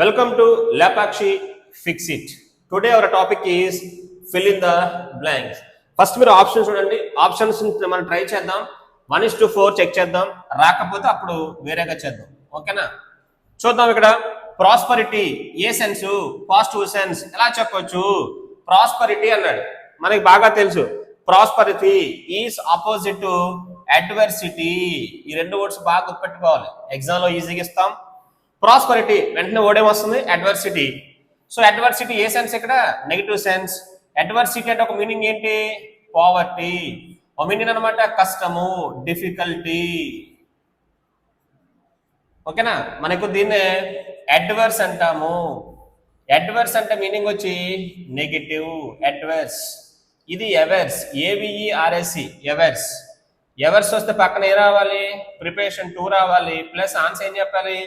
Welcome to Lapakshi Fix It. Today our topic is fill in the blanks. First మీరు options చూడండి. Options మనం try చేద్దాం. 1:4 check చేద్దాం. రాకపోతే అప్పుడు వేరేగా చేద్దాం. ఓకేనా? చూద్దాం ఇక్కడ prosperity a sense, positive sense ఎలా చెప్పొచ్చు? ప్రాస్పరిటీ అన్నాడు. మనకి బాగా తెలుసు prosperity is opposite to adversity. ఈ రెండు వర్డ్స్ బాగా గుర్తుపెట్టుకోవాలి. ఎగ్జామ్ లో ఈజీగా ఇస్తాం. ప్రాస్పరిటీ వెంటనే ఓడేం వస్తుంది? Adversity. So adversity a sense ఇక్కడ? Negative sense. అడ్వర్సిటీ అంటే ఒక మీనింగ్ ఏంటి? పావర్టీ. ఒక మీనింగ్ అనమాట కష్టము, డిఫికల్టీ. ఓకేనా? మనకు దీన్నే అడ్వర్స్ అంటాము. అడ్వర్స్ అంటే మీనింగ్ వచ్చి నెగిటివ్. అడ్వర్స్. ఇది ఎవర్స్, ఏవిఈఆర్ఎస్సి ఎవర్స్. ఎవర్స్ వస్తే పక్కన ఏ రావాలి? ప్రిపరేషన్ 2 రావాలి. ప్లస్ ఆన్సర్ ఏం చెప్పాలి?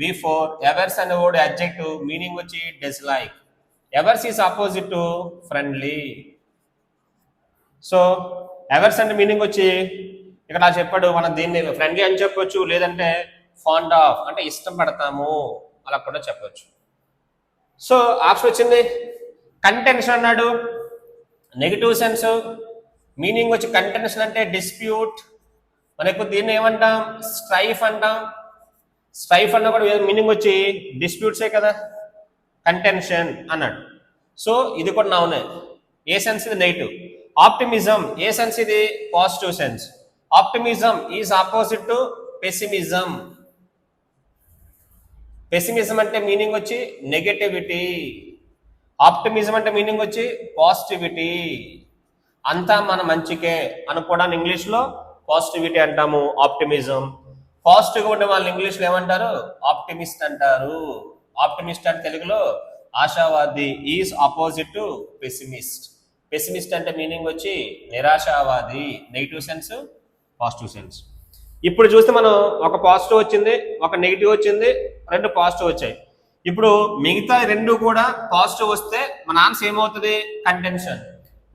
V4. ఎవర్స్ అనే వర్డ్ అడ్జెక్టివ్, మీనింగ్ వచ్చి dislike. Averse is opposite to friendly. So averse అంటే మీనింగ్ వచ్చి ఇక్కడ చెప్పాడు, మనం దీన్ని ఫ్రెండ్లీ అని చెప్పొచ్చు, లేదంటే ఫాండ్ ఆఫ్ అంటే ఇష్టపడతాము అలా కూడా చెప్పొచ్చు. సో ఆప్షన్ వచ్చింది కంటెన్షన్ అన్నాడు. నెగిటివ్ సెన్స్, మీనింగ్ వచ్చి కంటెన్షన్ అంటే డిస్ప్యూట్. మనకు దీన్ని ఏమంటాం? స్ట్రైఫ్ అంటాం. స్ట్రైఫ్ అన్న కూడా మీనింగ్ వచ్చి డిస్ప్యూట్సే కదా, కంటెన్షన్ అన్నాడు. సో ఇది కూడా నౌనే. ఏ సెన్స్ ఇది? నెగిటివ్. ఆప్టిమిజం ఏ సెన్స్ ఇది? Positive sense. Optimism is opposite to pessimism. Pessimism అంటే మీనింగ్ వచ్చి నెగటివిటీ. ఆప్టిమిజం అంటే మీనింగ్ వచ్చి పాజిటివిటీ. అంతా మన మంచికే అనుకోవడానికి ఇంగ్లీష్లో పాజిటివిటీ అంటాము, ఆప్టిమిజం. పాజిటివ్గా ఉండే వాళ్ళు ఇంగ్లీష్లో ఏమంటారు? ఆప్టిమిస్ట్ అంటారు. ఆప్టిమిస్ట్ అంటే తెలుగులో ఆశావాది. Is opposite to pessimist. Pessimist అంటే మీనింగ్ వచ్చి నిరాశావాది. Negative sense, positive sense. ఇప్పుడు చూస్తే మనం ఒక పాజిటివ్ వచ్చింది, ఒక నెగిటివ్ వచ్చింది, 2 పాజిటివ్ వచ్చాయి. ఇప్పుడు మిగతా 2 కూడా పాజిటివ్ వస్తే మన ఆన్సర్ ఏమవుతుంది? కంటెన్షన్.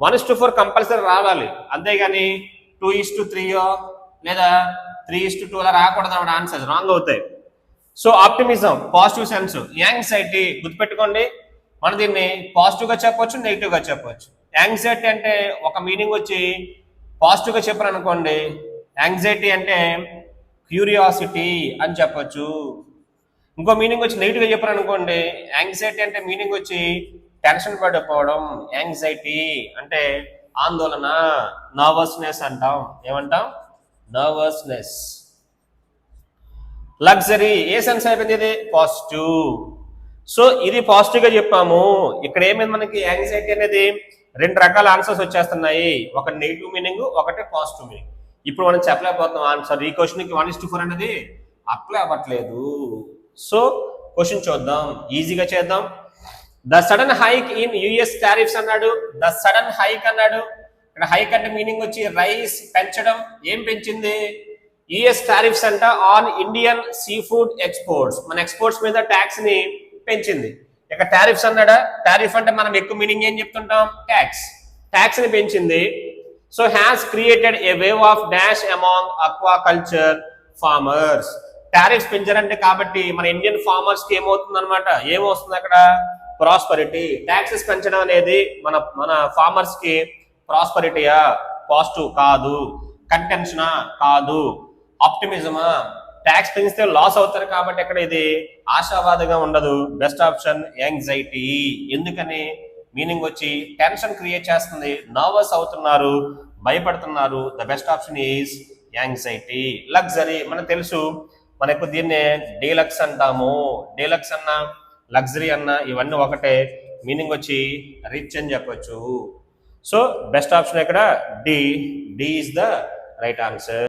1:4 కంపల్సరీ రావాలి, అంతేగాని 2:3 లేదా 3:2 అలా రాకూడదు అన్నమాట. ఆన్సర్ రాంగ్ అవుతాయి. So optimism positive sense. Anxiety గుర్తుపెట్టుకోండి, మనం దీన్ని పాజిటివ్గా చెప్పొచ్చు, నెగిటివ్గా చెప్పొచ్చు. యాంగ్జైటీ అంటే ఒక మీనింగ్ వచ్చి పాజిటివ్గా చెప్పారు అనుకోండి, యాంగ్జైటీ అంటే క్యూరియాసిటీ అని చెప్పొచ్చు. ఇంకో మీనింగ్ వచ్చి నెగిటివ్గా చెప్పారు అనుకోండి, యాంగ్జైటీ అంటే మీనింగ్ వచ్చి టెన్షన్ పడిపోవడం. యాంగ్జైటీ అంటే ఆందోళన, నర్వస్నెస్ అంటాం. ఏమంటాం? నర్వస్నెస్. లగ్జరీ ఏ సెన్స్ అయిపోయింది? ఇది పాజిటివ్. సో ఇది పాజిటివ్ గా చెప్పాము. ఇక్కడ ఏమైంది మనకి? యాంగ్జైటీ అనేది 2 రకాల ఆన్సర్స్ వచ్చేస్తున్నాయి. ఒకటి నెగిటివ్ మీనింగ్, ఒకటి పాజిటివ్ మీనింగ్. ఇప్పుడు మనం చెప్పలేకపోతున్నాం ఆన్సర్. ఈ క్వశ్చన్కి 1:4 అనేది అప్లై అవ్వట్లేదు. సో క్వశ్చన్ చూద్దాం, ఈజీగా చేద్దాం. The sudden hike in US tariffs అన్నాడు. ద సడన్ హైక్ అన్నాడు. ఇక్కడ హైక్ అంటే మీనింగ్ వచ్చి రైస్, పెంచడం. ఏం పెంచింది? యుఎస్ టారిఫ్స్ అంట on Indian sea food exports. మన ఎక్స్పోర్ట్స్ మీద ట్యాక్స్ ని పెంచింది. ఇక టారిఫ్స్ అన్నాడా? టారిఫ్ అంటే మనం ఎక్కువ మీనింగ్ ఏం చెప్తుంటాం? ట్యాక్స్. ట్యాక్స్ ని పెంచింది. So has created a wave of dash among aquaculture farmers. Tariffs పెంచారంటే కాబట్టి మన ఇండియన్ ఫార్మర్స్ కి ఏమవుతుంది అనమాట? ఏమవుతుంది అక్కడ? ప్రాస్పరిటీ. ట్యాక్సెస్ పెంచడం అనేది మన ఫార్మర్స్ కి ప్రాస్పరిటీయా? పాజిటివ్ కాదు. కంటెన్షనా? కాదు. ఆప్టిమిజమా? ట్యాక్స్ పెంచితే లాస్ అవుతారు కాబట్టి అక్కడ ఇది ఆశావాదిగా ఉండదు. Best option anxiety. ఎందుకని? మీనింగ్ వచ్చి టెన్షన్ క్రియేట్ చేస్తుంది, నర్వస్ అవుతున్నారు, భయపడుతున్నారు. The best option is anxiety. Luxury మనకు తెలుసు, మనకు దీన్నే డీలక్స్ అంటాము. డీలక్స్ అన్న, లగ్జరీ అన్న ఇవన్నీ ఒకటే. మీనింగ్ వచ్చి రిచ్ అని చెప్పొచ్చు. సో బెస్ట్ ఆప్షన్ ఇక్కడ D. D is the right answer.